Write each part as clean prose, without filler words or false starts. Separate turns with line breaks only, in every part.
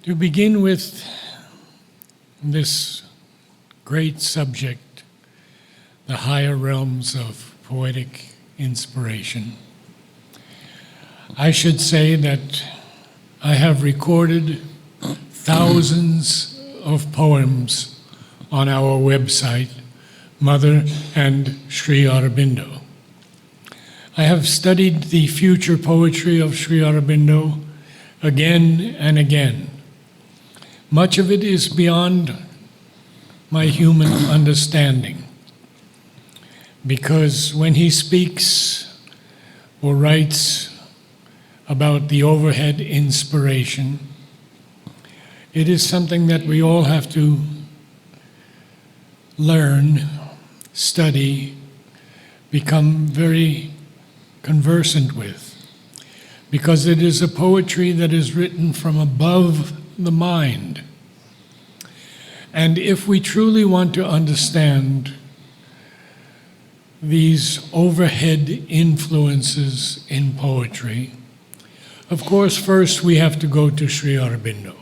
To begin with this great subject, the higher realms of poetic inspiration, I should say that I have recorded thousands of poems on our website, Mother and Sri Aurobindo. I have studied the future poetry of Sri Aurobindo again and again. Much of it is beyond my human understanding, because when he speaks or writes about the overhead inspiration, it is something that we all have to learn, study, become very conversant with, because it is a poetry that is written from above the mind. And if we truly want to understand these overhead influences in poetry, of course, first we have to go to Sri Aurobindo.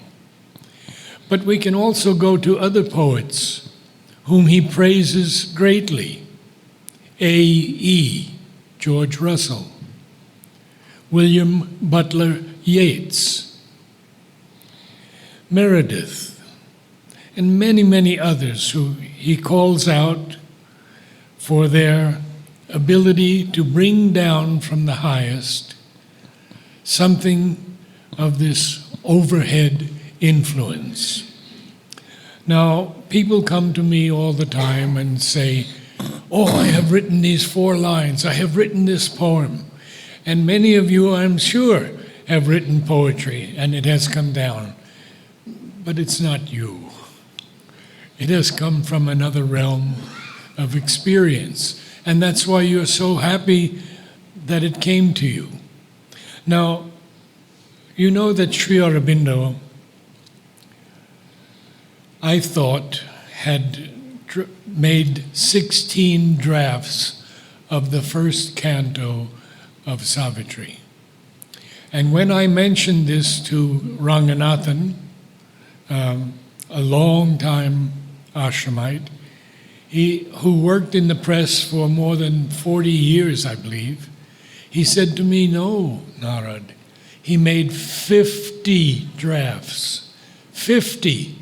But we can also go to other poets whom he praises greatly. A.E. George Russell, William Butler Yeats, Meredith, and many, many others who he calls out for their ability to bring down from the highest something of this overhead influence. Now, people come to me all the time and say, "Oh, I have written these 4 lines, I have written this poem." And many of you, I'm sure, have written poetry and it has come down. But it's not you. It has come from another realm of experience. And that's why you're so happy that it came to you. Now, you know that Sri Aurobindo, I thought, had made 16 drafts of the first canto of Savitri. And when I mentioned this to Ranganathan, a long-time ashramite, who worked in the press for more than 40 years, I believe, he said to me, "No, Narad, he made 50 drafts, 50.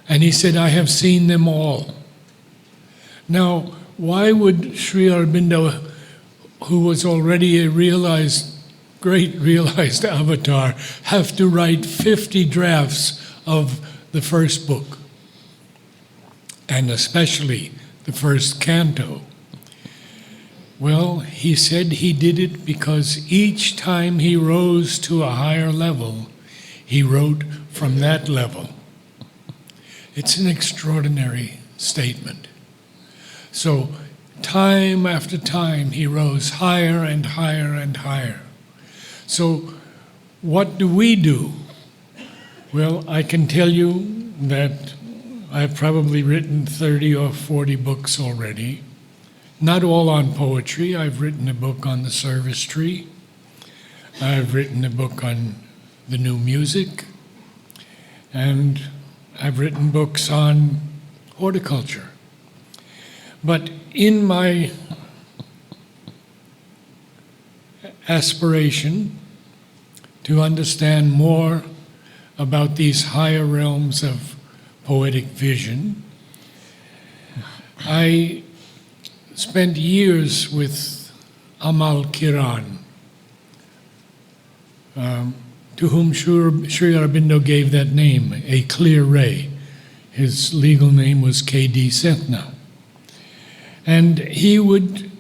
And he said, "I have seen them all." Now, why would Sri Aurobindo, who was already a great realized avatar, have to write 50 drafts of the first book, and especially the first canto? Well, he said he did it because each time he rose to a higher level, he wrote from that level. It's an extraordinary statement. So, time after time, he rose higher and higher and higher. So, what do we do? Well, I can tell you that I've probably written 30 or 40 books already. Not all on poetry. I've written a book on the service tree. I've written a book on the new music. And I've written books on horticulture. But in my aspiration to understand more about these higher realms of poetic vision, I spent years with Amal Kiran, to whom Sri Aurobindo gave that name, a clear ray. His legal name was K.D. Sethna. And he would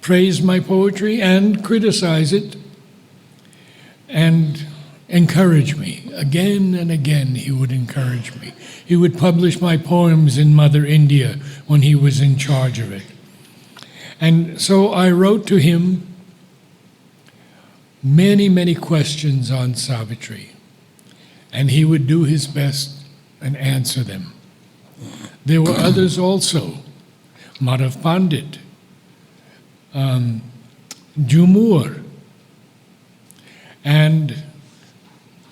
praise my poetry and criticize it and encourage me. Again and again, he would encourage me. He would publish my poems in Mother India when he was in charge of it. And so I wrote to him many, many questions on Savitri, and he would do his best and answer them. There were others also, Alok Pandey, Jumur, and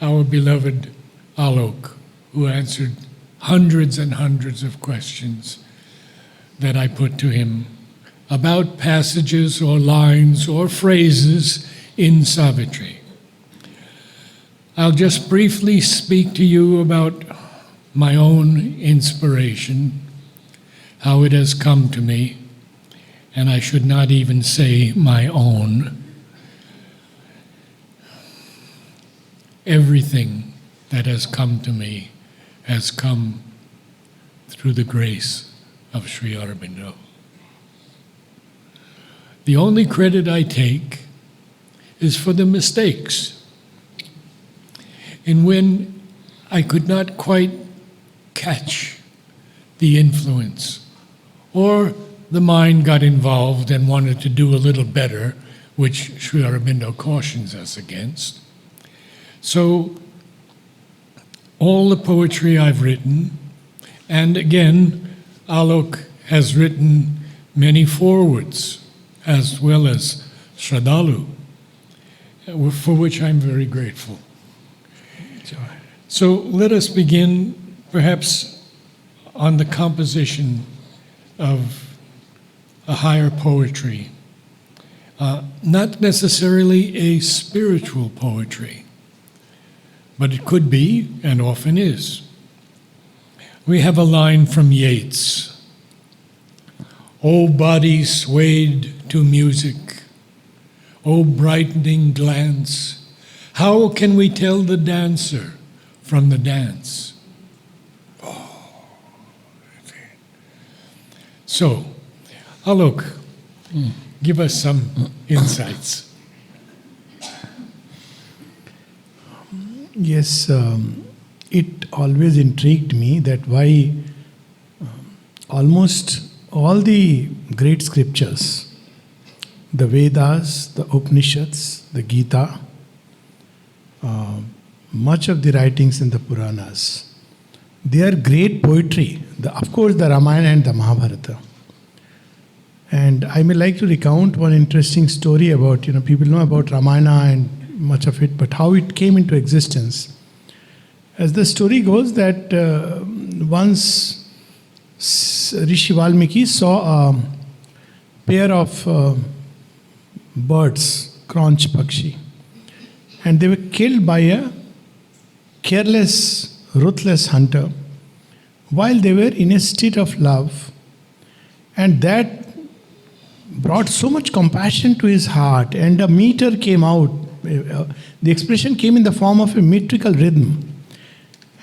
our beloved Alok, who answered hundreds and hundreds of questions that I put to him about passages or lines or phrases in Savitri. I'll just briefly speak to you about my own inspiration, how it has come to me, and I should not even say my own. Everything that has come to me has come through the grace of Sri Aurobindo. The only credit I take is for the mistakes. And when I could not quite catch the influence, or the mind got involved and wanted to do a little better, which Sri Aurobindo cautions us against. So all the poetry I've written, and again, Alok has written many forewords, as well as Shradhalu, for which I'm very grateful. So let us begin perhaps on the composition of a higher poetry, not necessarily a spiritual poetry, but it could be and often is. We have a line from Yeats: "O body swayed to music, O brightening glance, how can we tell the dancer from the dance?" So, Alok, give us some insights.
Yes, it always intrigued me that why almost all the great scriptures, the Vedas, the Upanishads, the Gita, much of the writings in the Puranas, they are great poetry. Of course, the Ramayana and the Mahabharata. And I may like to recount one interesting story about, people know about Ramayana and much of it, but how it came into existence. As the story goes, that once Rishi Valmiki saw a pair of birds, Kranch Pakshi, and they were killed by a careless, ruthless hunter while they were in a state of love, and that brought so much compassion to his heart, and a meter came out. The expression came in the form of a metrical rhythm,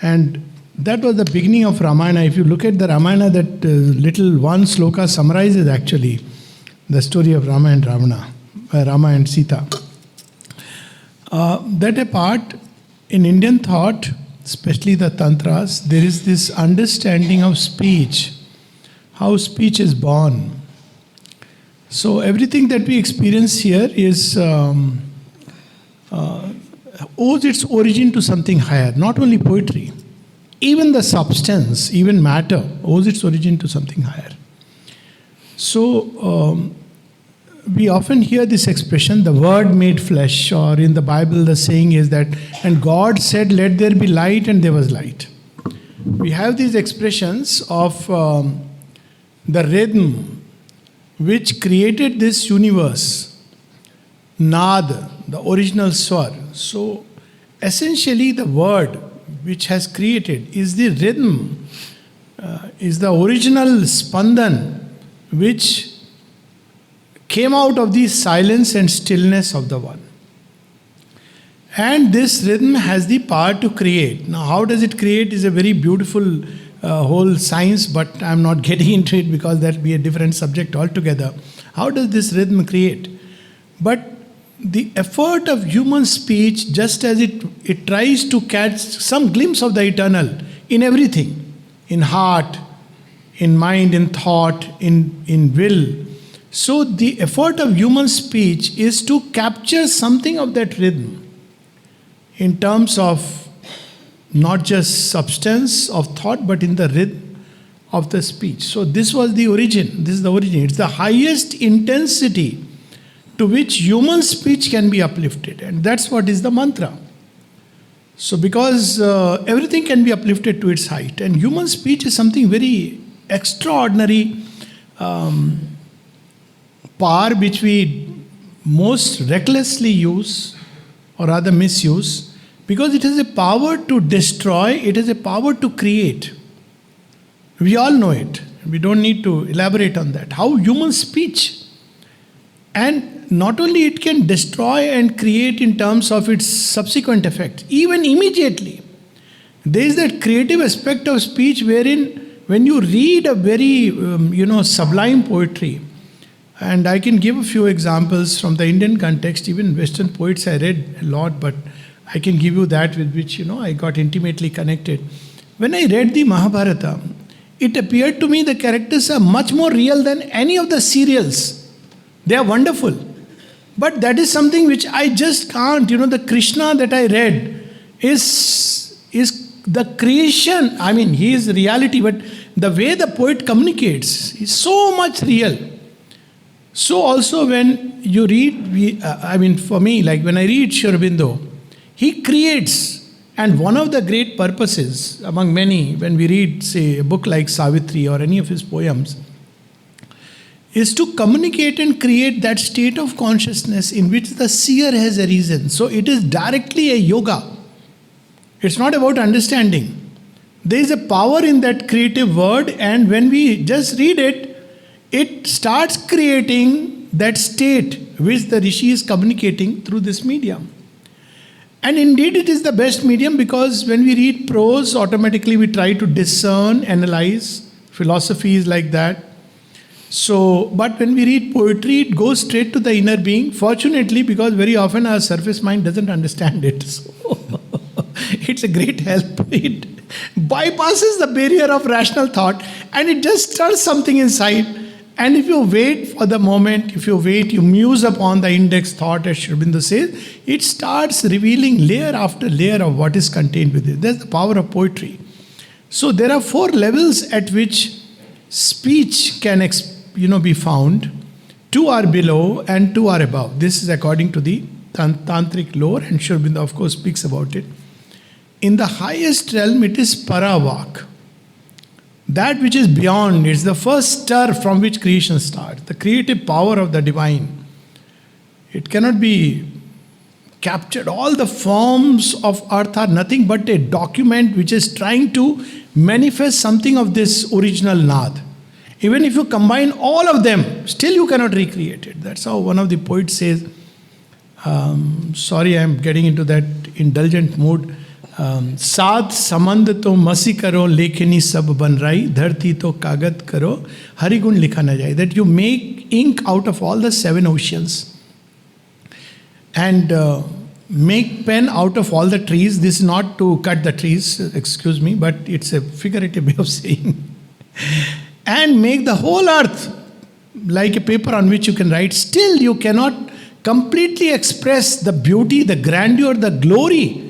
and that was the beginning of Ramayana. If you look at the Ramayana, that little one sloka summarizes actually the story of Rama and Ravana, Rama and Sita. That apart, in Indian thought, especially the Tantras, there is this understanding of speech, how speech is born. So everything that we experience here is owes its origin to something higher, not only poetry. Even the substance, even matter, owes its origin to something higher. So we often hear this expression, the word made flesh, or in the Bible the saying is that, and God said, let there be light, and there was light. We have these expressions of the rhythm which created this universe, Narad, the original swar. So essentially the word which has created is the rhythm, is the original spandan which came out of the silence and stillness of the one. And this rhythm has the power to create. Now how does it create is a very beautiful whole science, but I'm not getting into it because that will be a different subject altogether. How does this rhythm create? But the effort of human speech, just as it tries to catch some glimpse of the eternal in everything, in heart, in mind, in thought, in will. So the effort of human speech is to capture something of that rhythm in terms of not just substance of thought, but in the rhythm of the speech. So this was the origin. This is the origin. It's the highest intensity to which human speech can be uplifted. And that's what is the mantra. So, because everything can be uplifted to its height, and human speech is something very extraordinary power which we most recklessly use, or rather misuse, because it has a power to destroy, it has a power to create. We all know it. We don't need to elaborate on that. How human speech, and not only it can destroy and create in terms of its subsequent effect, even immediately. There is that creative aspect of speech wherein when you read a very sublime poetry, and I can give a few examples from the Indian context. Even Western poets I read a lot, but I can give you that with which I got intimately connected. When I read the Mahabharata, it appeared to me the characters are much more real than any of the serials. They are wonderful. But that is something which I just can't. The Krishna that I read is the creation. I mean, he is reality, but the way the poet communicates is so much real. So also when you read, for me, like when I read Sri Aurobindo, he creates. And one of the great purposes, among many, when we read, say, a book like Savitri or any of his poems, is to communicate and create that state of consciousness in which the seer has a reason. So it is directly a yoga. It's not about understanding. There is a power in that creative word, and when we just read it, it starts creating that state which the Rishi is communicating through this medium. And indeed it is the best medium, because when we read prose, automatically we try to discern, analyze. Philosophy is like that. So, but when we read poetry, it goes straight to the inner being. Fortunately, because very often our surface mind doesn't understand it. So, it's a great help. It bypasses the barrier of rational thought, and it just stirs something inside. And if you wait for the moment, you muse upon the index thought, as Sri Aurobindo says, it starts revealing layer after layer of what is contained within it. That's the power of poetry. So there are 4 levels at which speech can be found. 2 are below and 2 are above. This is according to the tantric lore, and Sri Aurobindo of course speaks about it. In the highest realm, it is paravak. That which is beyond, it's the first stir from which creation starts. The creative power of the divine. It cannot be captured. All the forms of earth are nothing but a document which is trying to manifest something of this original Nad. Even if you combine all of them, still you cannot recreate it. That's how one of the poets says, sorry, I'm getting into that indulgent mood. सात समंद तो मसी करो लेखनी सब बन राई धरती तो कागज करो हरिगुण लिखा न जाए. That you make ink out of all the 7 oceans and make pen out of all the trees. This is not to cut the trees, excuse me, but it's a figurative way of saying. And make the whole earth like a paper on which you can write. Still you cannot completely express the beauty, the grandeur, the glory,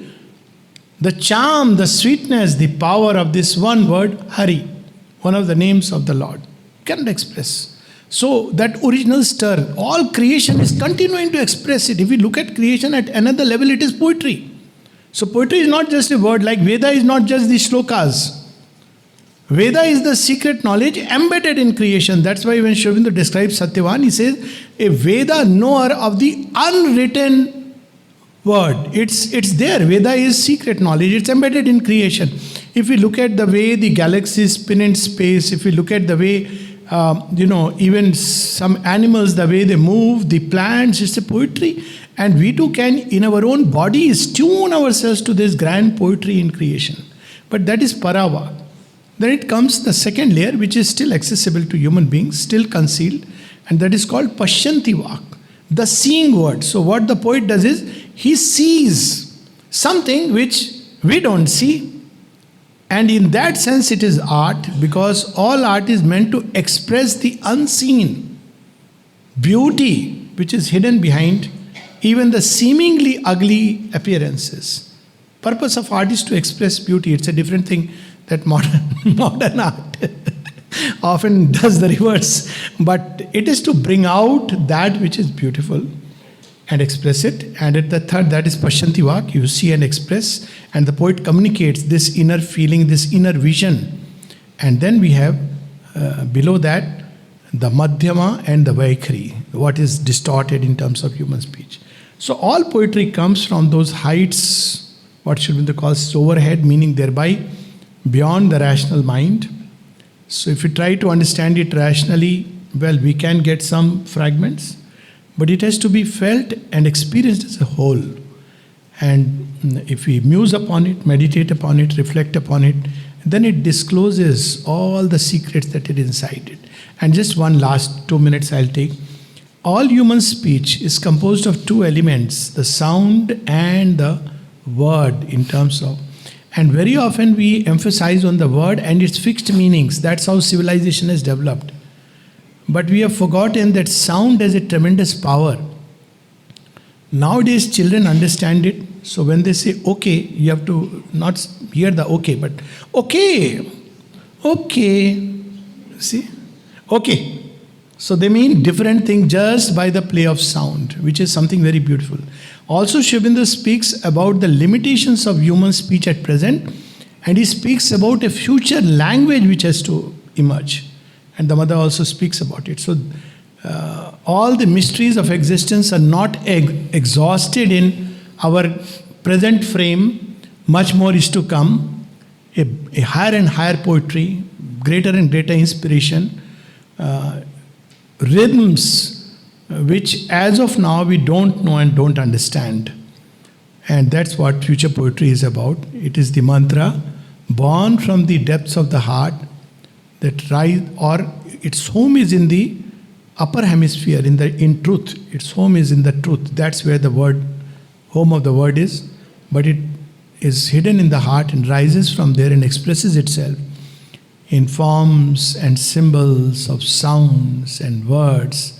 the charm, the sweetness, the power of this one word, Hari, one of the names of the Lord. Cannot express. So that original stir, all creation is continuing to express it. If we look at creation at another level, it is poetry. So poetry is not just a word, like Veda is not just the shlokas. Veda is the secret knowledge embedded in creation. That's why when Sri Aurobindo describes Satyavan, he says, a Veda knower of the unwritten word. It's there. Veda is secret knowledge. It's embedded in creation. If we look at the way the galaxies spin in space, if we look at the way, even some animals, the way they move, the plants, it's a poetry. And we too can, in our own bodies, tune ourselves to this grand poetry in creation. But that is parava. Then it comes the second layer, which is still accessible to human beings, still concealed, and that is called Pashyanti Vak, the seeing word. So what the poet does is, he sees something which we don't see. And in that sense it is art, because all art is meant to express the unseen beauty which is hidden behind even the seemingly ugly appearances. Purpose of art is to express beauty. It's a different thing that modern art often does the reverse. But it is to bring out that which is beautiful. and express it. And at the third, that is Pashyanti Vak, you see and express, and the poet communicates this inner feeling, this inner vision. And then we have below that the Madhyama and the Vaikhari, what is distorted in terms of human speech. So all poetry comes from those heights, what should be called overhead, meaning thereby beyond the rational mind. So if we try to understand it rationally, well, we can get some fragments, but it has to be felt and experienced as a whole. And if we muse upon it, meditate upon it, reflect upon it, then it discloses all the secrets that are inside it. And just one last 2 minutes I'll take. All human speech is composed of two elements, the sound and the word in terms of, and very often we emphasize on the word and its fixed meanings. That's how civilization has developed. But we have forgotten that sound has a tremendous power. Nowadays children understand it. So when they say okay, you have to not hear the okay, but okay, okay, see, okay. So they mean different thing just by the play of sound, which is something very beautiful. Also, Sri Aurobindo speaks about the limitations of human speech at present, and he speaks about a future language which has to emerge. And the mother also speaks about it. So all the mysteries of existence are not exhausted in our present frame. Much more is to come. A higher and higher poetry, greater and greater inspiration, rhythms which as of now we don't know and don't understand. And that's what future poetry is about. It is the mantra born from the depths of the heart that rise, or its home is in the upper hemisphere, in truth. Its home is in the truth. That's where the word, home of the word is. But it is hidden in the heart and rises from there and expresses itself in forms and symbols of sounds and words,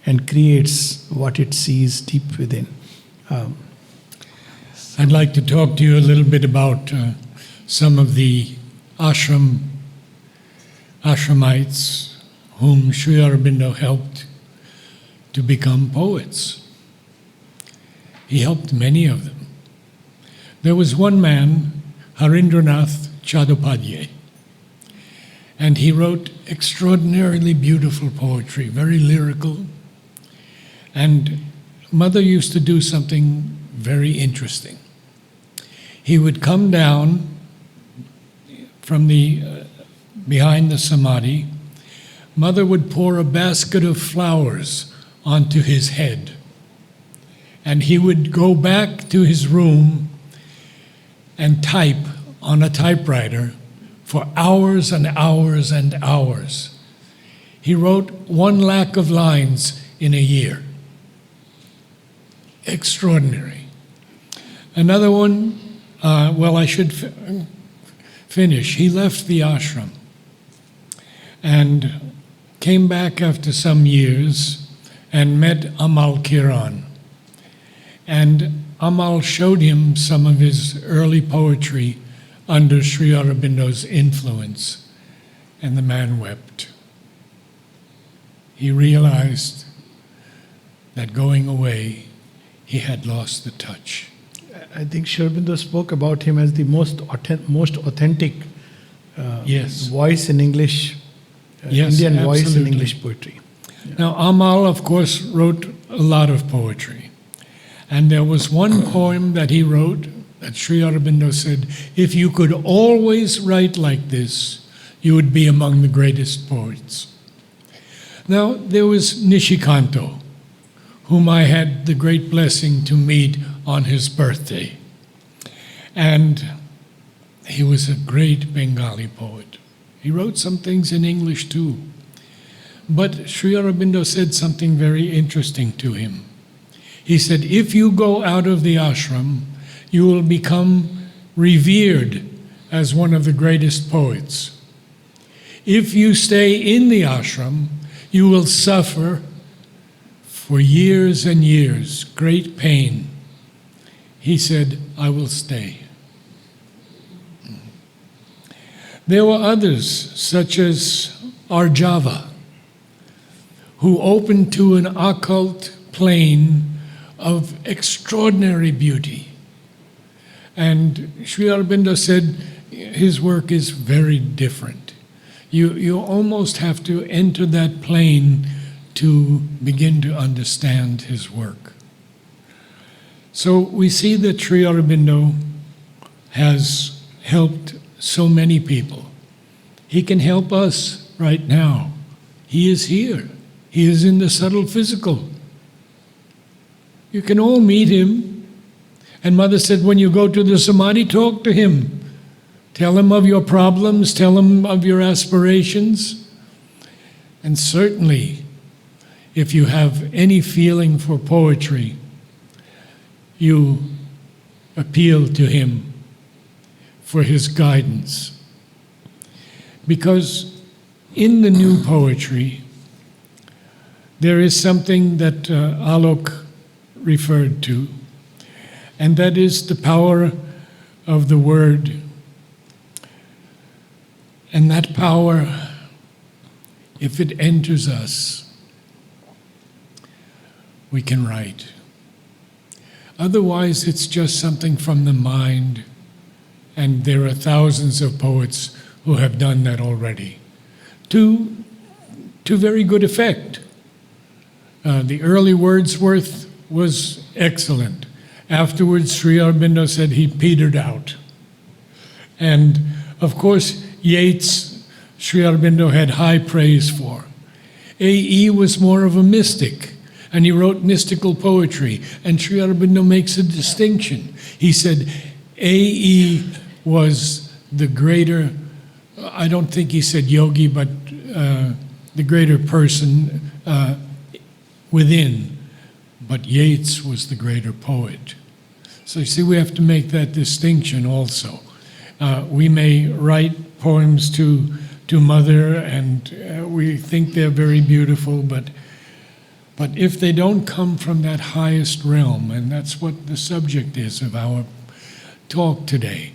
and creates what it sees deep within.
I'd like to talk to you a little bit about some of the ashramites whom Sri Aurobindo helped to become poets. He helped many of them. There was one man, Harindranath Chattopadhyay, and he wrote extraordinarily beautiful poetry, very lyrical. And Mother used to do something very interesting. He would come down from the behind the samadhi. Mother would pour a basket of flowers onto his head, and he would go back to his room and type on a typewriter for hours and hours and hours. He wrote 1 lakh of lines in a year. Extraordinary. Another one, I should finish. He left the ashram and came back after some years and met Amal Kiran. And Amal showed him some of his early poetry under Sri Aurobindo's influence, and the man wept. He realized that going away, he had lost the touch.
I think Sri Aurobindo spoke about him as the most authentic
Yes.
voice in English,
Yes,
Indian voice in
absolutely.
English poetry.
Now, Amal, of course, wrote a lot of poetry. And there was one poem that he wrote that Sri Aurobindo said, if you could always write like this, you would be among the greatest poets. Now, there was Nishikanto, whom I had the great blessing to meet on his birthday. And he was a great Bengali poet. He wrote some things in English too. But Sri Aurobindo said something very interesting to him. He said, if you go out of the ashram, you will become revered as one of the greatest poets. If you stay in the ashram, you will suffer for years and years, great pain. He said, I will stay. There were others, such as Arjava, who opened to an occult plane of extraordinary beauty. And Sri Aurobindo said his work is very different. You almost have to enter that plane to begin to understand his work. So we see that Sri Aurobindo has helped so many people. He can help us right now. He is here. He is in the subtle physical. You can all meet him. And Mother said, when you go to the Samadhi, talk to him. Tell him of your problems, tell him of your aspirations. And certainly, if you have any feeling for poetry, you appeal to him for his guidance. Because in the new poetry, there is something that Alok referred to, and that is the power of the word. And that power, if it enters us, we can write. Otherwise, it's just something from the mind, and there are thousands of poets who have done that already, to very good effect. The early Wordsworth was excellent. Afterwards, Sri Aurobindo said he petered out. And of course, Yeats, Sri Aurobindo had high praise for. A.E. was more of a mystic, and he wrote mystical poetry. And Sri Aurobindo makes a distinction. He said A.E. was the greater, I don't think he said yogi, but the greater person within. But Yeats was the greater poet. So you see, we have to make that distinction also. We may write poems to Mother, and we think they're very beautiful, but if they don't come from that highest realm, and that's what the subject is of our talk today,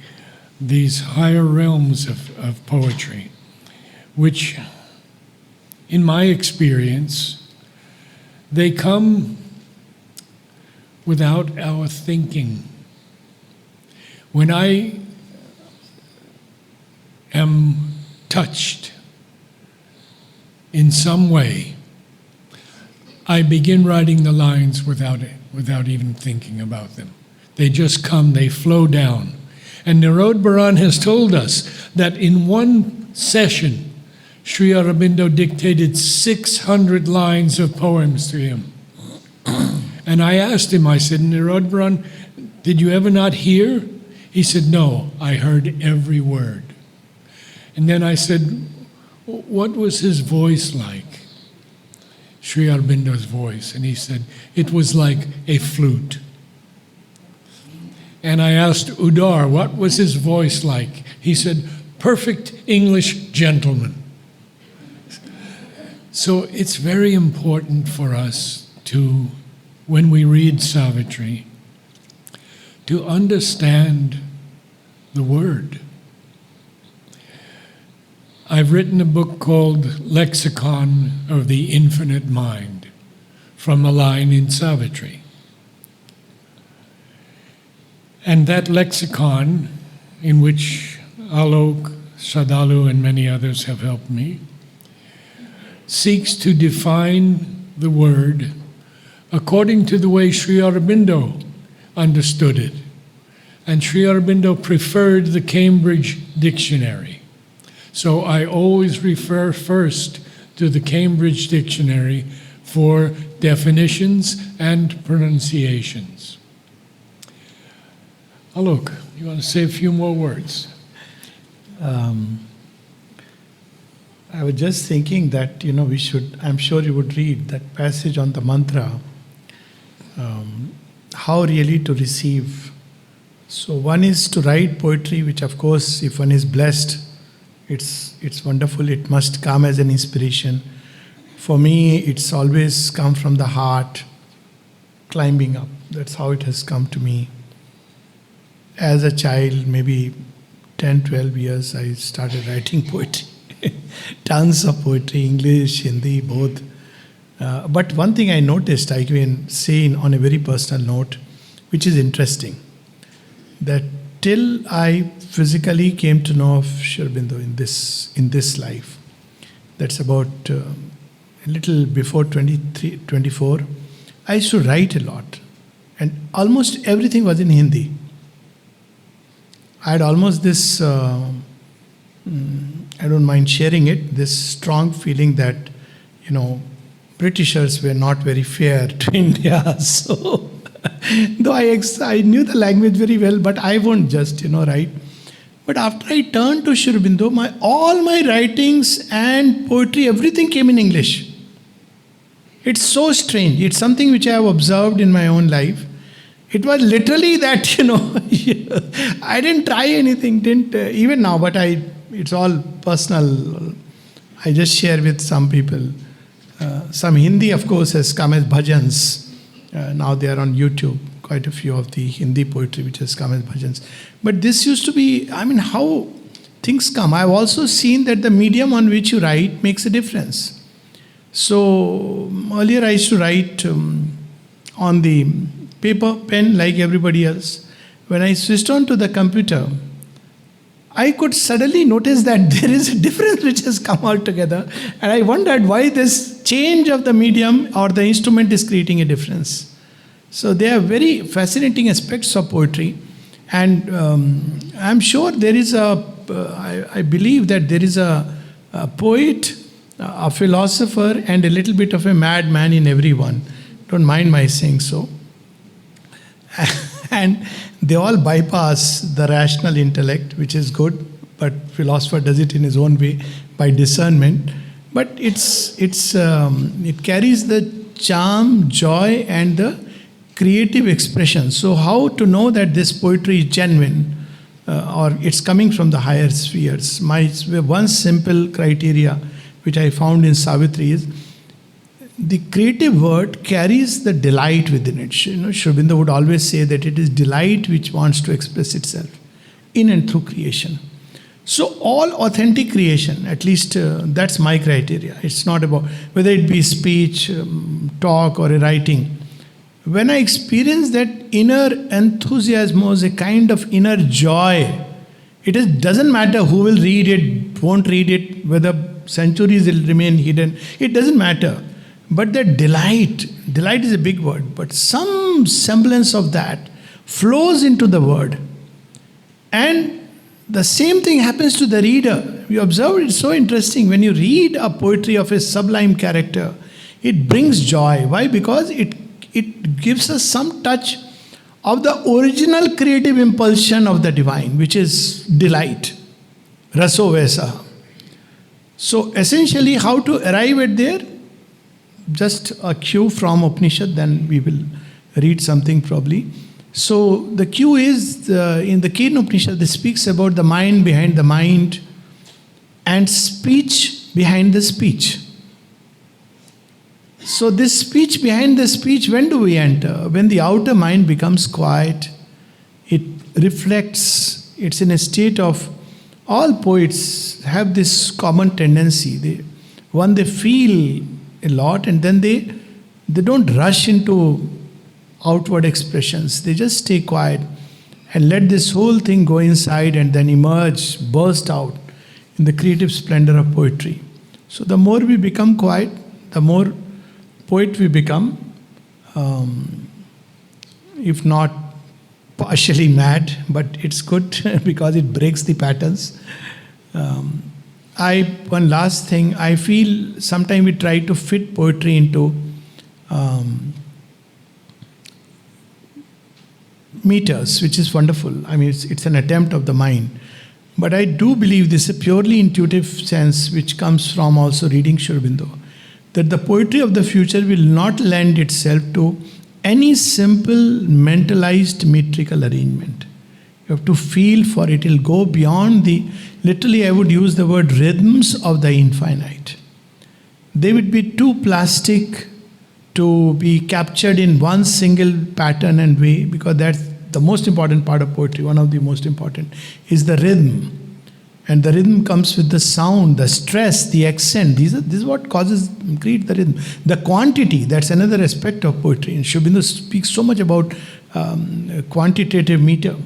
these higher realms of poetry, which, in my experience, they come without our thinking. When I am touched in some way, I begin writing the lines without even thinking about them. They just come, they flow down. And Narad Baran has told us that in one session, Sri Aurobindo dictated 600 lines of poems to him. And I asked him, I said, Narad Baran, did you ever not hear? He said, no, I heard every word. And then I said, what was his voice like? Sri Aurobindo's voice. And he said, it was like a flute. And I asked Udar, what was his voice like? He said, perfect English gentleman. So it's very important for us to, when we read Savitri, to understand the word. I've written a book called Lexicon of the Infinite Mind, from a line in Savitri. And that lexicon, in which Alok, Sadalu, and many others have helped me, seeks to define the word according to the way Sri Aurobindo understood it. And Sri Aurobindo preferred the Cambridge Dictionary. So I always refer first to the Cambridge Dictionary for definitions and pronunciations. Alok, you want to say a few more words?
I was just thinking that, we should, I'm sure you would read that passage on the mantra, how really to receive. So one is to write poetry, which of course, if one is blessed, it's wonderful. It must come as an inspiration. For me, it's always come from the heart, climbing up. That's how it has come to me. As a child, maybe 10, 12 years, I started writing poetry. Tons of poetry, English, Hindi, both. But one thing I noticed, I can say on a very personal note, which is interesting, that till I physically came to know of Sri Aurobindo in this life, that's about a little before 23, 24, I used to write a lot. And almost everything was in Hindi. I had almost this, I don't mind sharing it, this strong feeling that, Britishers were not very fair to India. So, though I knew the language very well, but I won't just, write. But after I turned to Sri Aurobindo, all my writings and poetry, everything came in English. It's so strange. It's something which I have observed in my own life. It was literally that, I didn't try anything, even now, but it's all personal. I just share with some people. Some Hindi, of course, has come as bhajans. Now they are on YouTube. Quite a few of the Hindi poetry which has come as bhajans. But this used to be, how things come. I've also seen that the medium on which you write makes a difference. So earlier I used to write on the paper, pen, like everybody else. When I switched on to the computer, I could suddenly notice that there is a difference which has come altogether. And I wondered why this change of the medium or the instrument is creating a difference. So they are very fascinating aspects of poetry. And I'm sure there is I believe that there is a poet, a philosopher, and a little bit of a madman in everyone. Don't mind my saying so. And they all bypass the rational intellect, which is good, but philosopher does it in his own way by discernment. But it carries the charm, joy, and the creative expression. So how to know that this poetry is genuine or it's coming from the higher spheres? My one simple criteria which I found in Savitri is the creative word carries the delight within it. Sri Aurobindo would always say that it is delight which wants to express itself in and through creation. So all authentic creation, at least that's my criteria. It's not about whether it be speech, talk, or a writing. When I experience that inner enthusiasm as a kind of inner joy, doesn't matter who will read it, won't read it, whether centuries will remain hidden. It doesn't matter. But that delight is a big word, but some semblance of that flows into the word. And the same thing happens to the reader. You observe it's so interesting. When you read a poetry of a sublime character, it brings joy. Why? Because it gives us some touch of the original creative impulsion of the divine, which is delight. Raso Vesa. So essentially, how to arrive at there? Just a cue from Upanishad, then we will read something probably. So the cue is, in the Kena Upanishad, it speaks about the mind behind the mind and speech behind the speech. So this speech behind the speech, when do we enter? When the outer mind becomes quiet, it reflects, it's in a state of, all poets have this common tendency. They feel a lot, and then they don't rush into outward expressions. They just stay quiet and let this whole thing go inside and then emerge, burst out in the creative splendor of poetry. So the more we become quiet, the more poet we become, if not partially mad, but it's good because it breaks the patterns. One last thing, I feel sometimes we try to fit poetry into meters, which is wonderful. It's an attempt of the mind. But I do believe this is a purely intuitive sense which comes from also reading Sri Aurobindo, that the poetry of the future will not lend itself to any simple mentalized metrical arrangement. You have to feel for it. It will go beyond literally I would use the word rhythms of the infinite. They would be too plastic to be captured in one single pattern and way, because that's the most important part of poetry. One of the most important is the rhythm. And the rhythm comes with the sound, the stress, the accent. This is what create the rhythm. The quantity, that's another aspect of poetry. And Sri Aurobindo speaks so much about quantitative meter.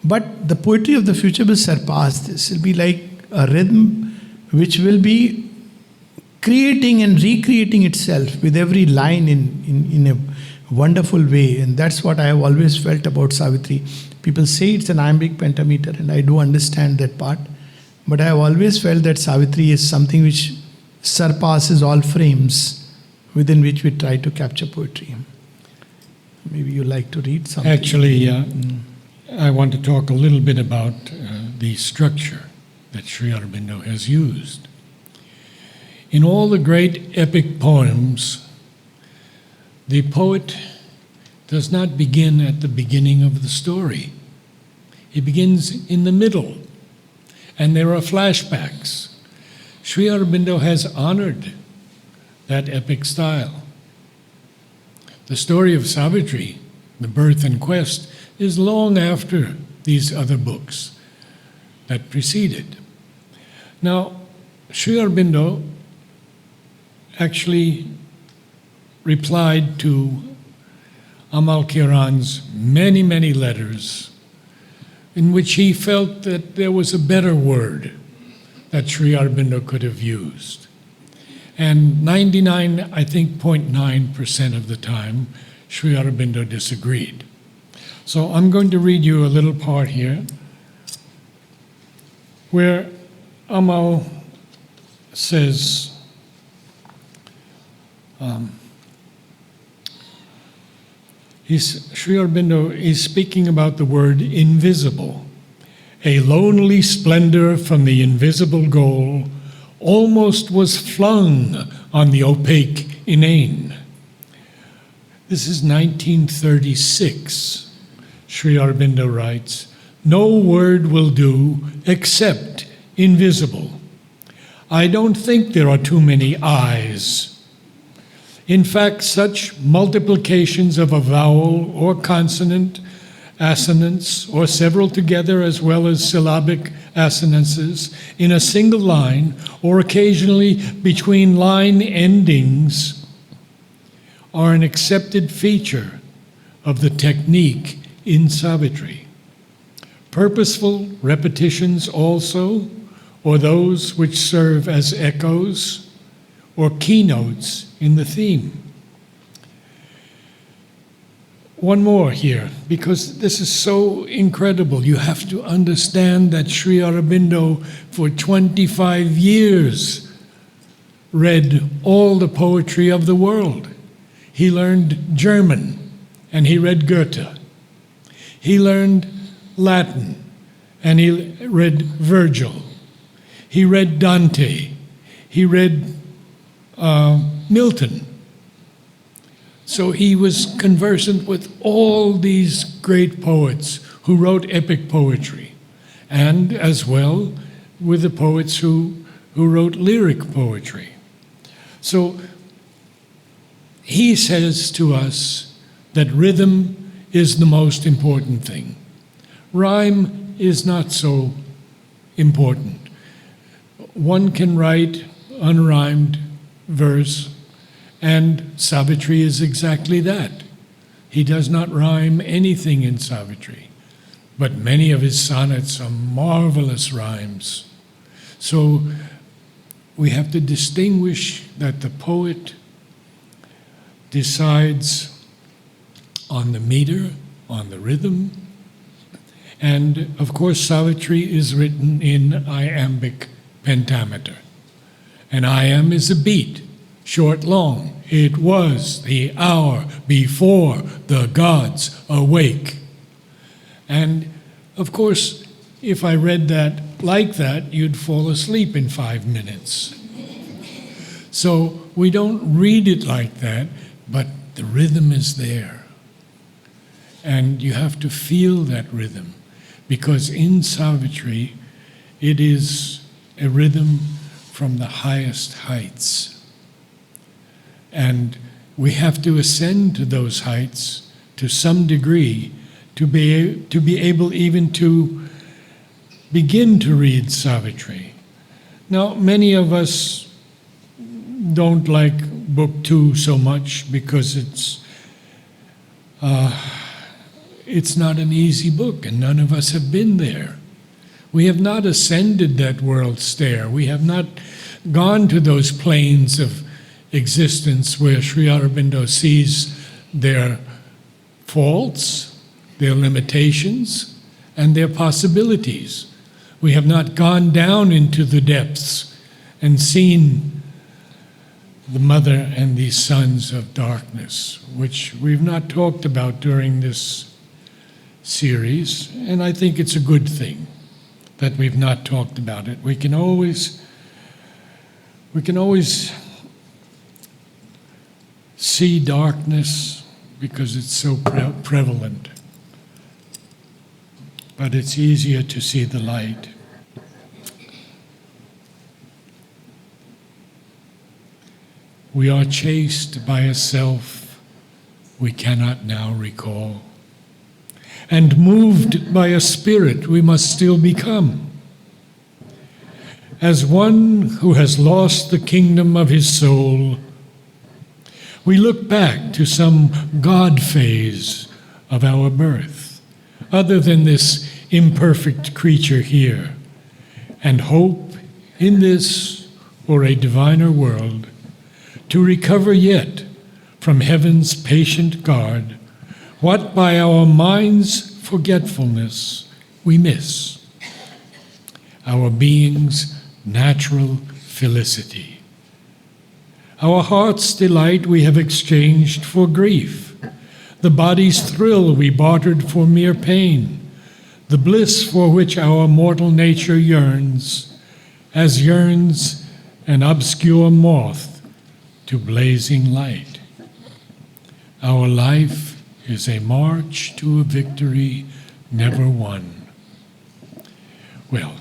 But the poetry of the future will surpass this. It will be like a rhythm which will be creating and recreating itself with every line in a wonderful way. And that's what I have always felt about Savitri. People say it's an iambic pentameter, and I do understand that part. But I have always felt that Savitri is something which surpasses all frames within which we try to capture poetry. Maybe you like to read something.
Actually, I want to talk a little bit about the structure that Sri Aurobindo has used. In all the great epic poems, the poet does not begin at the beginning of the story. He begins in the middle, and there are flashbacks. Sri Aurobindo has honored that epic style. The story of Savitri, the birth and quest, is long after these other books that preceded. Now, Sri Aurobindo actually replied to Amal Kiran's many, many letters in which he felt that there was a better word that Sri Aurobindo could have used. And 99.9% of the time, Sri Aurobindo disagreed. So I'm going to read you a little part here where Amal says, Sri Aurobindo is speaking about the word invisible. A lonely splendor from the invisible goal almost was flung on the opaque inane. This is 1936. Sri Aurobindo writes, "No word will do except invisible. I don't think there are too many eyes. In fact, such multiplications of a vowel or consonant, assonance, or several together as well as syllabic assonances in a single line, or occasionally between line endings, are an accepted feature of the technique in Savitri. Purposeful repetitions also, or those which serve as echoes or keynotes in the theme." One more here, because this is so incredible. You have to understand that Sri Aurobindo, for 25 years, read all the poetry of the world. He learned German, and he read Goethe. He learned Latin, and he read Virgil. He read Dante. He read Milton. So he was conversant with all these great poets who wrote epic poetry, and as well with the poets who wrote lyric poetry. So he says to us that rhythm is the most important thing. Rhyme is not so important. One can write unrhymed verse, and Savitri is exactly that. He does not rhyme anything in Savitri, but many of his sonnets are marvelous rhymes. So we have to distinguish that the poet decides on the meter, on the rhythm, and of course Savitri is written in iambic pentameter. An iamb is a beat, short, long. It was the hour before the gods awake. And of course, if I read that like that, you'd fall asleep in 5 minutes. So we don't read it like that, but the rhythm is there. And you have to feel that rhythm, because in Savitri, it is a rhythm from the highest heights. And we have to ascend to those heights to some degree to be able even to begin to read Savitri. Now, many of us don't like Book 2 so much because it's not an easy book, and none of us have been there. We have not ascended that world stair. We have not gone to those planes of existence where Sri Aurobindo sees their faults, their limitations, and their possibilities. We have not gone down into the depths and seen the mother and the sons of darkness, which we've not talked about during this series, and I think it's a good thing that we've not talked about it. We can always see darkness because it's so prevalent, but it's easier to see the light. We are chased by a self we cannot now recall, and moved by a spirit we must still become. As one who has lost the kingdom of his soul, we look back to some God phase of our birth, other than this imperfect creature here, and hope in this or a diviner world to recover yet from heaven's patient guard what by our mind's forgetfulness we miss, our being's natural felicity. Our heart's delight we have exchanged for grief, the body's thrill we bartered for mere pain, the bliss for which our mortal nature yearns, as yearns an obscure moth to blazing light. Our life is a march to a victory never won. Well,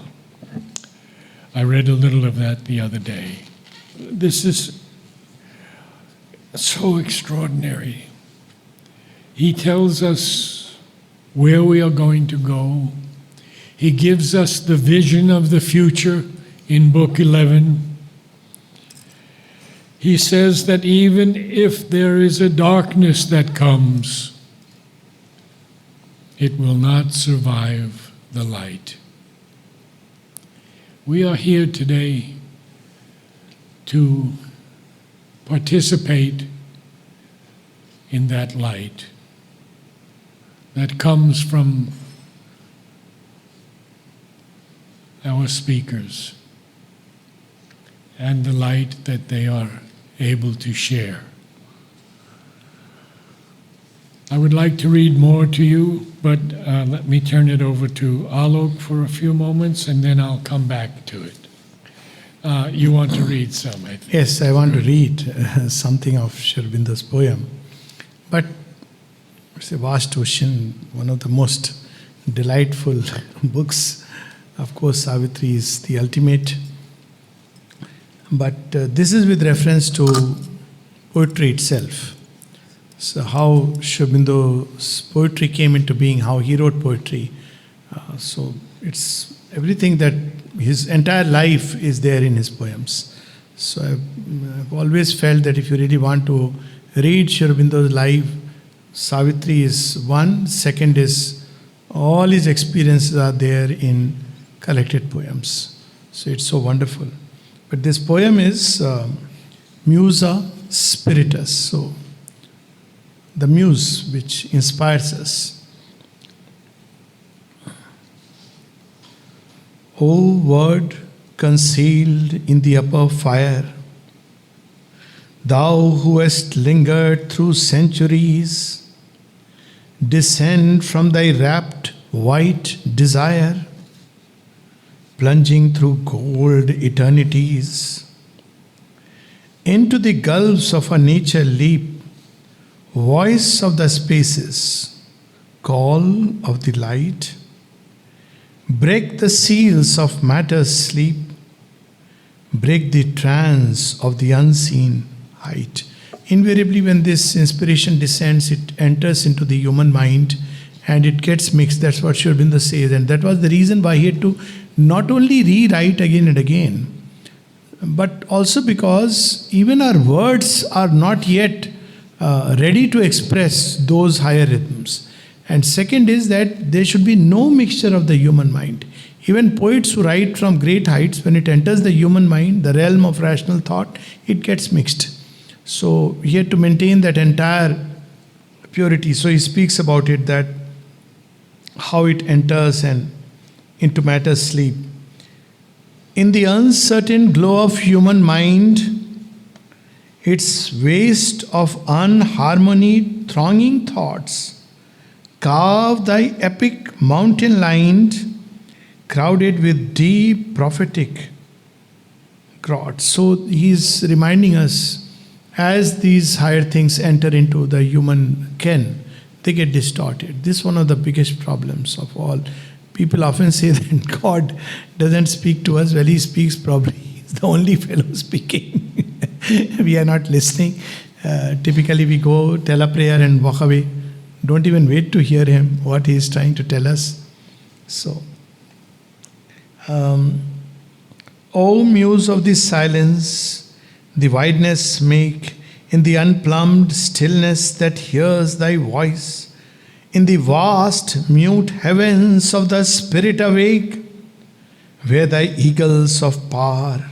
I read a little of that the other day. This is so extraordinary. He tells us where we are going to go. He gives us the vision of the future in Book 11. He says that even if there is a darkness that comes, it will not survive the light. We are here today to participate in that light that comes from our speakers and the light that they are able to share. I would like to read more to you, but let me turn it over to Alok for a few moments, and then I'll come back to it. You want to read some, I think.
Yes, I want to read something of Sri Aurobindo's poem. But it's a vast ocean, one of the most delightful books. Of course, Savitri is the ultimate. But this is with reference to poetry itself. So how Sri Aurobindo's poetry came into being, how he wrote poetry. So it's everything that his entire life is there in his poems. So I've always felt that if you really want to read Sri Aurobindo's life, Savitri is one. Second is all his experiences are there in collected poems. So it's so wonderful. But this poem is Musa Spiritus. So the muse which inspires us. O word concealed in the upper fire, thou who hast lingered through centuries, descend from thy rapt white desire, plunging through gold eternities. Into the gulfs of our nature leap, voice of the spaces, call of the light. Break the seals of matter's sleep, break the trance of the unseen height. Invariably, when this inspiration descends, it enters into the human mind and it gets mixed. That's what Sri Aurobindo says. And that was the reason why he had to not only rewrite again and again, but also because even our words are not yet ready to express those higher rhythms. And second is that there should be no mixture of the human mind. Even poets who write from great heights, when it enters the human mind, the realm of rational thought, it gets mixed. So he had to maintain that entire purity. So he speaks about it, that how it enters and into matter's sleep. In the uncertain glow of human mind, its waste of unharmony thronging thoughts, carve thy epic mountain lined, crowded with deep prophetic grots. So he's reminding us, as these higher things enter into the human ken, they get distorted. This is one of the biggest problems of all. People often say that God doesn't speak to us. Well, he speaks probably. He's the only fellow speaking. We are not listening. Typically we go, tell a prayer and walk away. Don't even wait to hear him, what he is trying to tell us. So, O muse of the silence, the wideness make in the unplumbed stillness that hears thy voice, in the vast mute heavens of the spirit awake, where thy eagles of power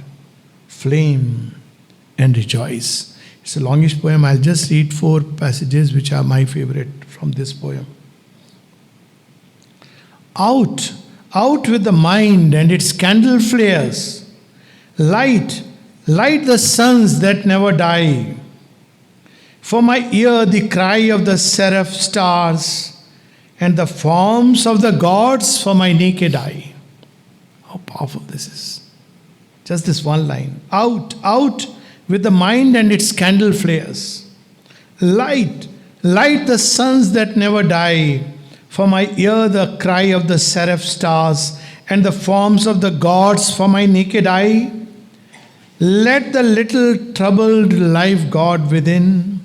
flame and rejoice. It's a longish poem. I'll just read 4 passages which are my favorite from this poem. Out with the mind and its candle flares. Light the suns that never die. For my ear the cry of the seraph stars, and the forms of the gods for my naked eye. How powerful this is. Just this one line. Out with the mind and its candle flares. Light the suns that never die. For my ear the cry of the seraph stars, and the forms of the gods for my naked eye. Let the little troubled life God within,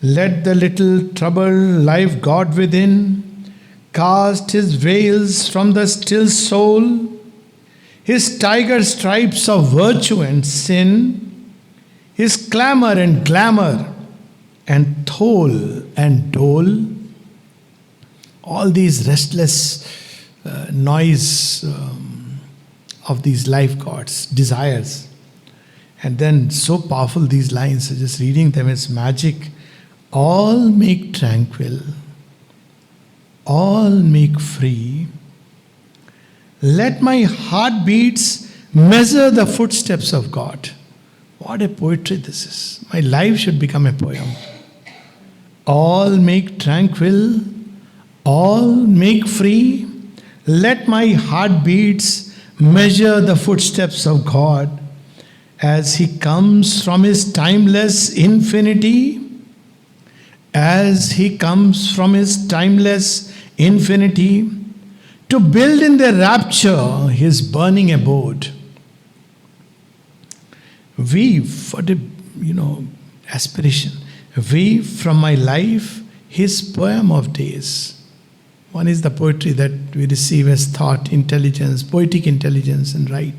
let the little troubled life God within cast his veils from the still soul, his tiger stripes of virtue and sin, his clamor and glamour and toll and dole, all these restless noise of these life gods, desires. And then so powerful these lines, just reading them is magic. All make tranquil, all make free. Let my heartbeats measure the footsteps of God. What a poetry this is. My life should become a poem. All make tranquil, all make free. Let my heartbeats measure the footsteps of God as he comes from his timeless infinity. As he comes from his timeless infinity to build in the rapture his burning abode. Weave for the aspiration. Weave from my life his poem of days. One is the poetry that we receive as thought, intelligence, poetic intelligence, and write.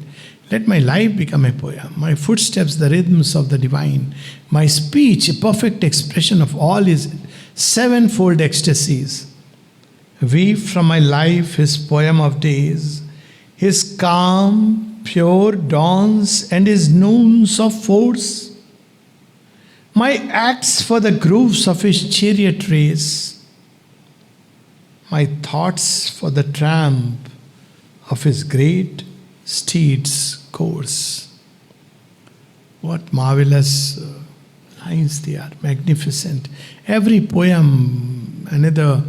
Let my life become a poem, my footsteps the rhythms of the divine, my speech a perfect expression of all his sevenfold ecstasies. Weave from my life his poem of days, his calm, pure dawns and his noons of force, my acts for the grooves of his chariot race, my thoughts for the tramp of his great steed's course. What marvelous lines they are, magnificent. Every poem, another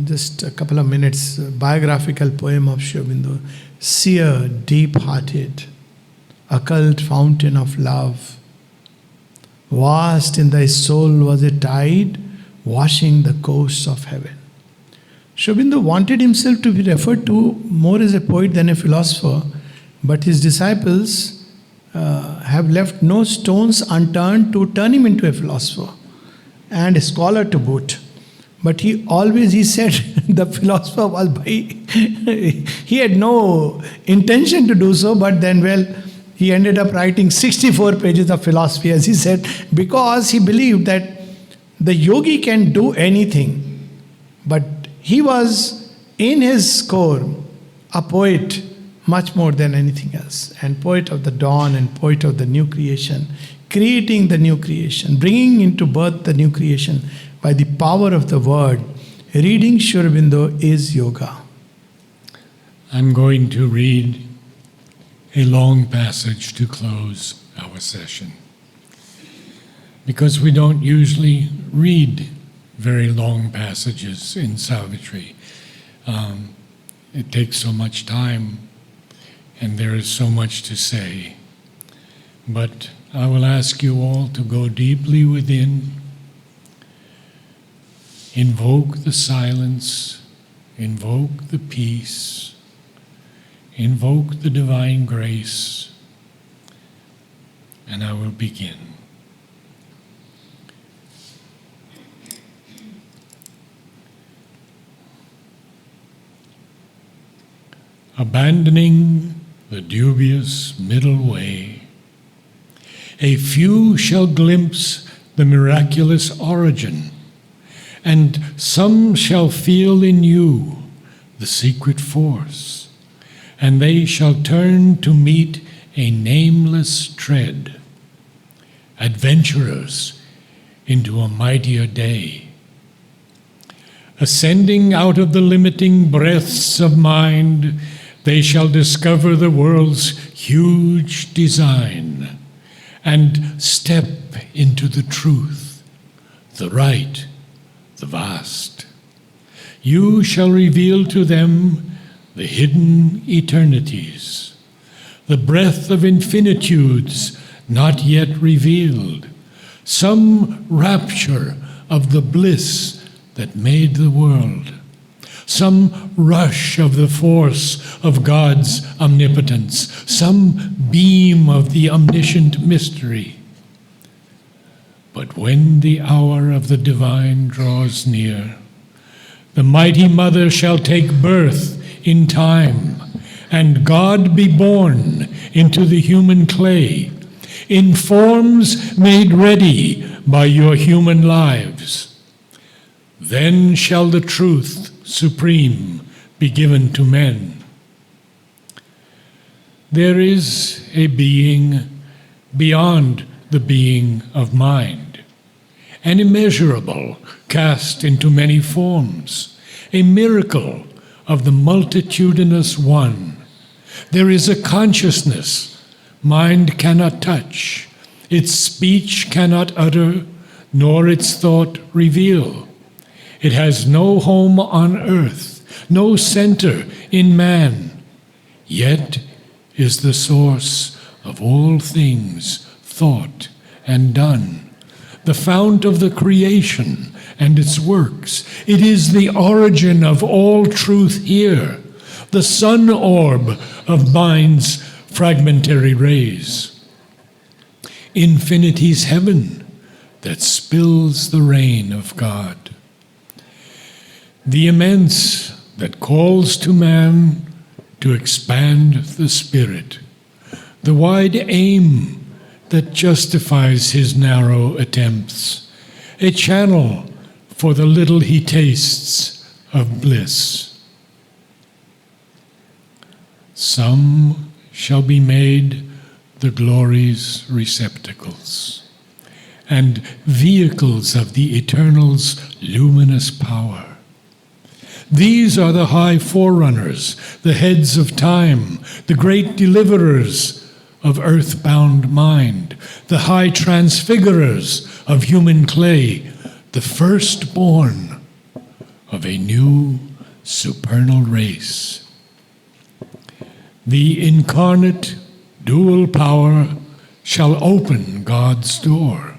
just a couple of minutes, biographical poem of Sri Aurobindo, seer, deep-hearted, occult fountain of love. Vast in thy soul was a tide washing the coasts of heaven. Sri Aurobindo wanted himself to be referred to more as a poet than a philosopher, but his disciples have left no stones unturned to turn him into a philosopher and a scholar to boot. But he said the philosopher was he had no intention to do so, but then, well, he ended up writing 64 pages of philosophy, as he said, because he believed that the yogi can do anything. But he was, in his core, a poet much more than anything else. And poet of the dawn and poet of the new creation, creating the new creation, bringing into birth the new creation by the power of the word. Reading Sri Aurobindo is yoga.
I'm going to read a long passage to close our session, because we don't usually read very long passages in Savitri. It takes so much time, and there is so much to say. But I will ask you all to go deeply within, invoke the silence, invoke the peace, invoke the divine grace, and I will begin. Abandoning the dubious middle way, a few shall glimpse the miraculous origin, and some shall feel in you the secret force, and they shall turn to meet a nameless tread, adventurers into a mightier day. Ascending out of the limiting breaths of mind, they shall discover the world's huge design and step into the truth, the right, the vast. You shall reveal to them the hidden eternities, the breadth of infinitudes not yet revealed, some rapture of the bliss that made the world, some rush of the force of God's omnipotence, some beam of the omniscient mystery. But when the hour of the divine draws near, the mighty mother shall take birth in time, and God be born into the human clay, in forms made ready by your human lives. Then shall the truth supreme be given to men. There is a being beyond the being of mind, an immeasurable cast into many forms, a miracle of the multitudinous one. There is a consciousness mind cannot touch, its speech cannot utter, nor its thought reveal. It has no home on earth, no center in man, yet is the source of all things thought and done, the fount of the creation and its works. It is the origin of all truth here, the sun orb of mind's fragmentary rays. Infinity's heaven that spills the rain of God. The immense that calls to man to expand the spirit, the wide aim that justifies his narrow attempts, a channel for the little he tastes of bliss. Some shall be made the glory's receptacles, and vehicles of the Eternal's luminous power. These are the high forerunners, the heads of time, the great deliverers of earthbound mind, the high transfigurers of human clay, the firstborn of a new supernal race. The incarnate dual power shall open God's door.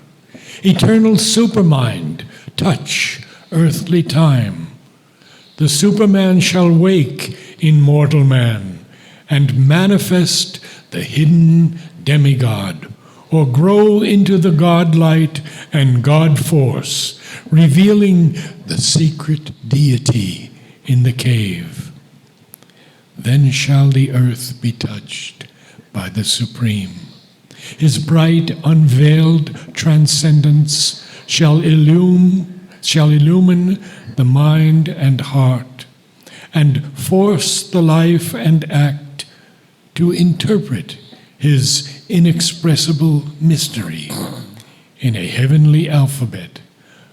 Eternal supermind touch earthly time. The Superman shall wake in mortal man and manifest the hidden demigod, or grow into the God-light and God-force, revealing the secret deity in the cave. Then shall the earth be touched by the Supreme. His bright, unveiled transcendence shall illumine the mind and heart, and force the life and act to interpret his inexpressible mystery in a heavenly alphabet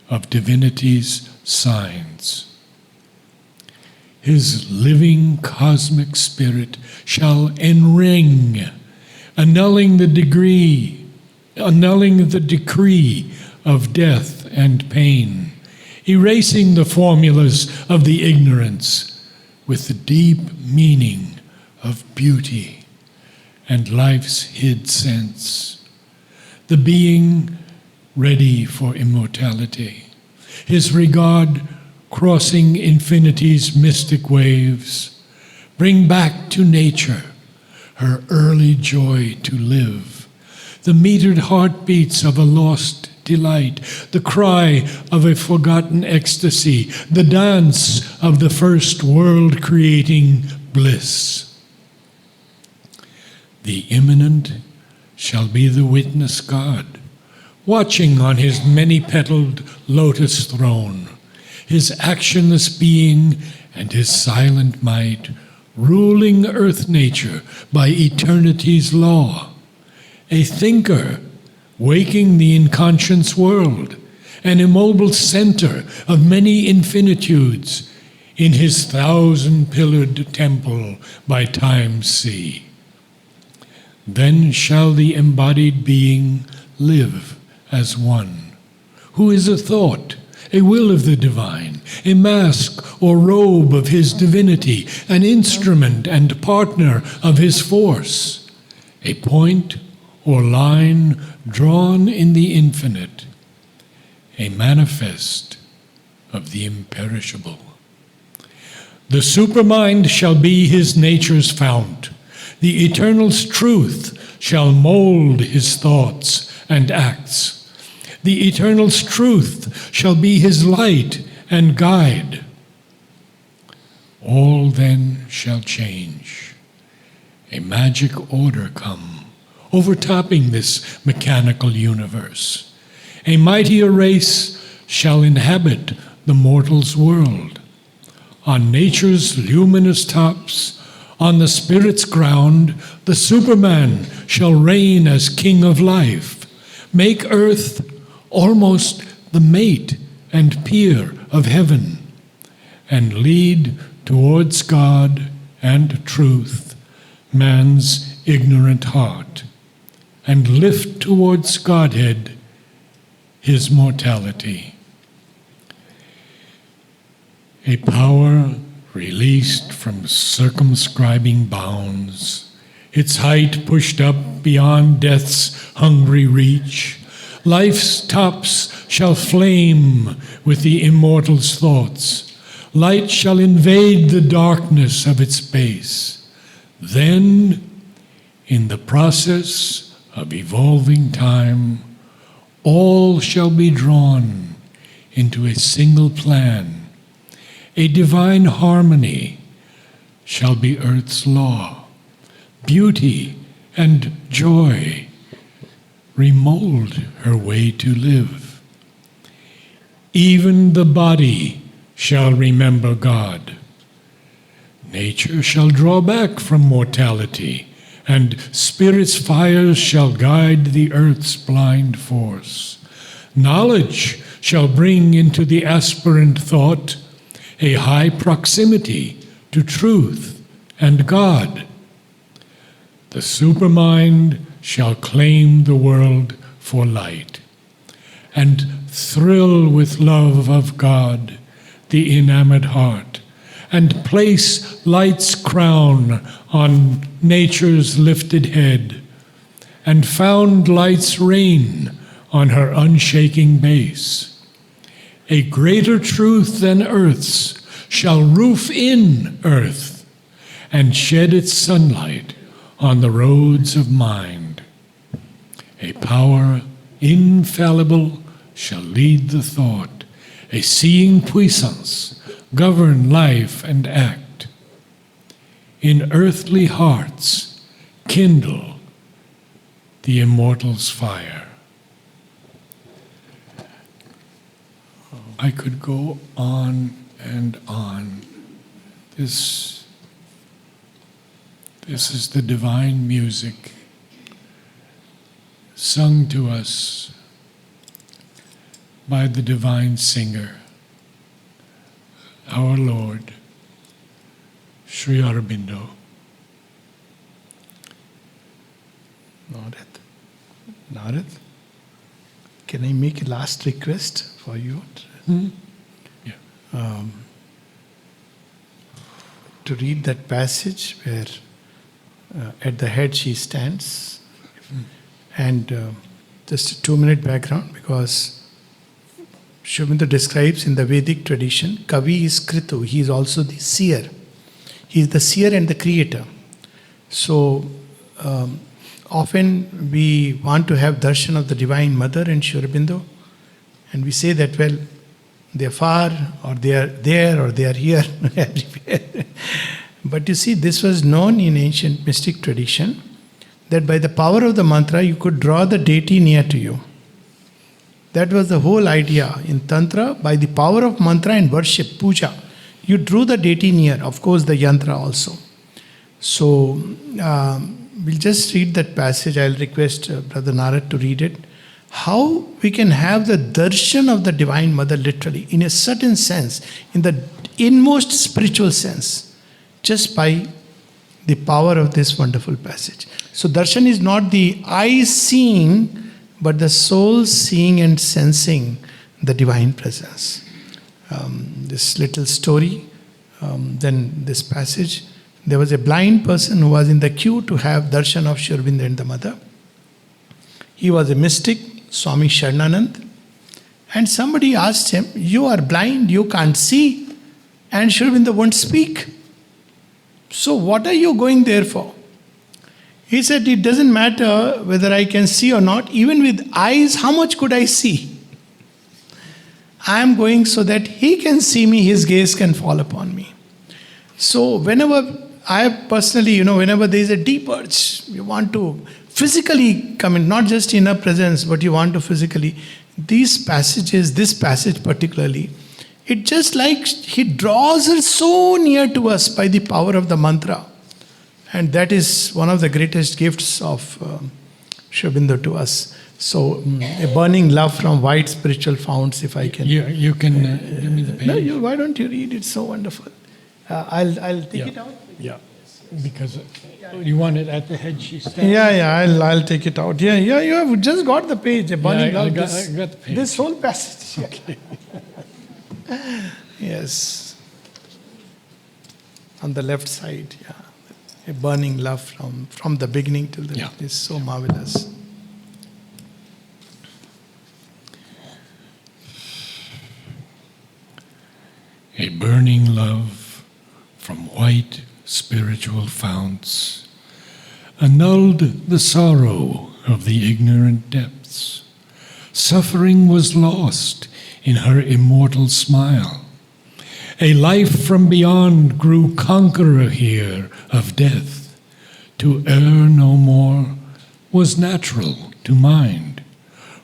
of divinity's signs. His living cosmic spirit shall enring, annulling the decree of death and pain, erasing the formulas of the ignorance with the deep meaning of beauty and life's hid sense, the being ready for immortality, his regard crossing infinity's mystic waves, bring back to nature her early joy to live, the metered heartbeats of a lost delight, the cry of a forgotten ecstasy, the dance of the first world-creating bliss. The immanent shall be the witness God, watching on his many-petaled lotus throne, his actionless being and his silent might, ruling earth nature by eternity's law, a thinker waking the inconscious world, an immobile center of many infinitudes in his thousand-pillared temple by time's sea. Then shall the embodied being live as one, who is a thought, a will of the divine, a mask or robe of his divinity, an instrument and partner of his force, a point or line drawn in the infinite, a manifest of the imperishable. The supermind shall be his nature's fount. The eternal's truth shall mold his thoughts and acts. The eternal's truth shall be his light and guide. All then shall change. A magic order come, overtopping this mechanical universe. A mightier race shall inhabit the mortal's world. On nature's luminous tops, on the spirit's ground, the Superman shall reign as king of life, make earth almost the mate and peer of heaven, and lead towards God and truth man's ignorant heart, and lift towards Godhead his mortality. A power released from circumscribing bounds, its height pushed up beyond death's hungry reach. Life's tops shall flame with the immortal's thoughts. Light shall invade the darkness of its base. Then, in the process of evolving time, all shall be drawn into a single plan. A divine harmony shall be earth's law. Beauty and joy remold her way to live. Even the body shall remember God. Nature shall draw back from mortality, and spirit's fires shall guide the earth's blind force. Knowledge shall bring into the aspirant thought a high proximity to truth and God. The supermind shall claim the world for light, and thrill with love of God the enamored heart, and place light's crown on nature's lifted head, and found light's reign on her unshaking base. A greater truth than earth's shall roof in earth, and shed its sunlight on the roads of mind. A power infallible shall lead the thought, a seeing puissance govern life and act. In earthly hearts, kindle the immortal's fire. I could go on and on. This is the divine music sung to us by the divine singer, our Lord, Sri Aurobindo.
Narad, can I make a last request for you?
Yeah.
To read that passage where at the head she stands. And just a 2-minute background, because Sri Aurobindo describes in the Vedic tradition, Kavi is Kritu, he is also the seer. He is the seer and the creator. So often we want to have darshan of the Divine Mother and Sri Aurobindo, and we say that, well, they are far, or they are there, or they are here, everywhere. But you see, this was known in ancient mystic tradition, that by the power of the mantra you could draw the deity near to you. That was the whole idea in Tantra. By the power of mantra and worship, puja, you drew the deity near, of course the yantra also. So we'll just read that passage. I'll request Brother Narad to read it. How we can have the darshan of the Divine Mother literally, in a certain sense, in the inmost spiritual sense, just by the power of this wonderful passage. So darshan is not the eye seeing, but the soul seeing and sensing the divine presence. This little story, then this passage. There was a blind person who was in the queue to have darshan of Sri Aurobindo and the Mother. He was a mystic, Swami Sharananand. And somebody asked him, you are blind, you can't see, and Sri Aurobindo won't speak. So what are you going there for? He said, it doesn't matter whether I can see or not. Even with eyes, how much could I see? I am going so that he can see me, his gaze can fall upon me. So whenever I personally, whenever there is a deep urge, you want to physically come in, not just inner presence, but you want to physically. These passages, this passage particularly, it just like he draws her so near to us by the power of the mantra. And that is one of the greatest gifts of Sri Aurobindo to us. So, a burning love from white spiritual founts, if I can.
You can give me the page.
No, why don't you read it? So wonderful. I'll take it out.
Yeah, because you want it at the head she stands.
Yeah, I'll take it out. Yeah, you have just got the page. A burning love.
I got the page.
This whole passage.
Okay.
Yes. On the left side, yeah. A burning love from the beginning till the end is so marvelous.
A burning love from white spiritual founts annulled the sorrow of the ignorant depths. Suffering was lost in her immortal smile. A life from beyond grew conqueror here of death. To err no more was natural to mind.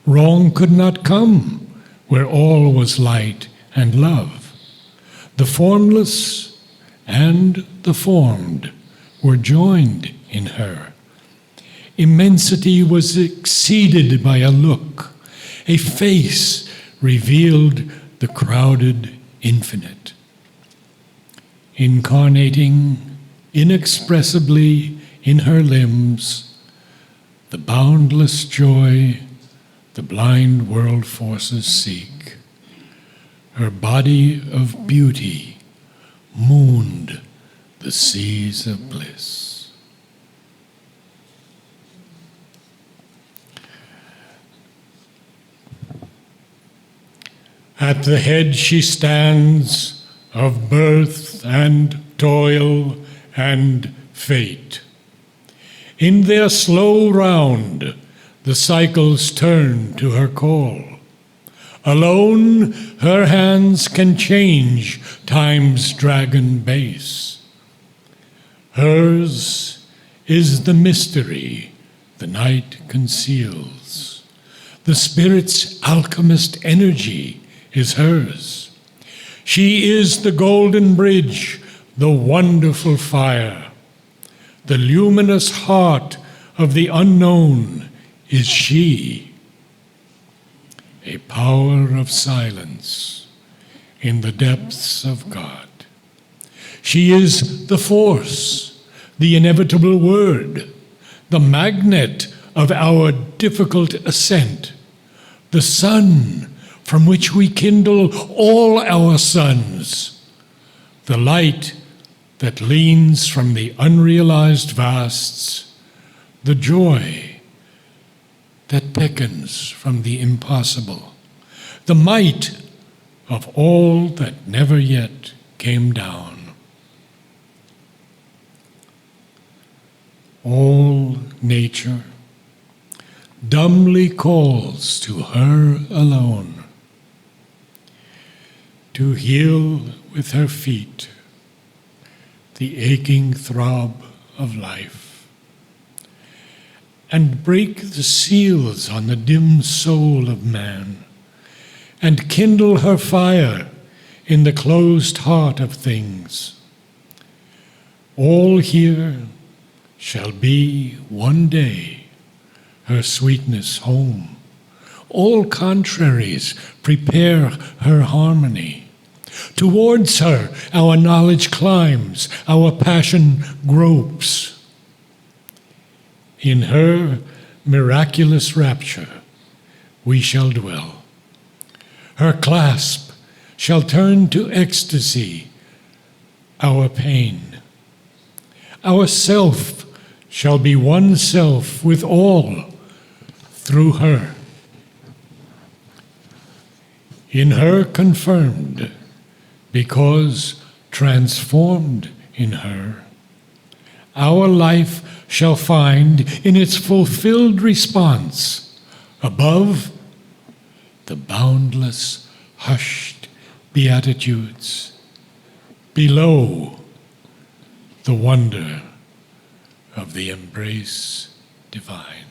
Wrong could not come where all was light and love. The formless and the formed were joined in her. Immensity was exceeded by a look. A face revealed the crowded infinite. Incarnating inexpressibly in her limbs, the boundless joy the blind world forces seek. Her body of beauty mooned the seas of bliss. At the head she stands of birth and toil and fate. In their slow round, the cycles turn to her call. Alone, her hands can change time's dragon base. Hers is the mystery the night conceals. The spirit's alchemist energy is hers. She is the golden bridge, the wonderful fire. The luminous heart of the unknown is she. A power of silence in the depths of God. She is the force, the inevitable word, the magnet of our difficult ascent, the sun from which we kindle all our suns, the light that leans from the unrealized vasts, the joy that beckons from the impossible, the might of all that never yet came down. All nature dumbly calls to her alone, to heal with her feet the aching throb of life, and break the seals on the dim soul of man, and kindle her fire in the closed heart of things. All here shall be one day her sweetness home. All contraries prepare her harmony. Towards her our knowledge climbs, our passion gropes. In her miraculous rapture we shall dwell. Her clasp shall turn to ecstasy our pain. Our self shall be one self with all through her. In her confirmed, because transformed in her, our life shall find in its fulfilled response above the boundless, hushed beatitudes, below the wonder of the embrace divine.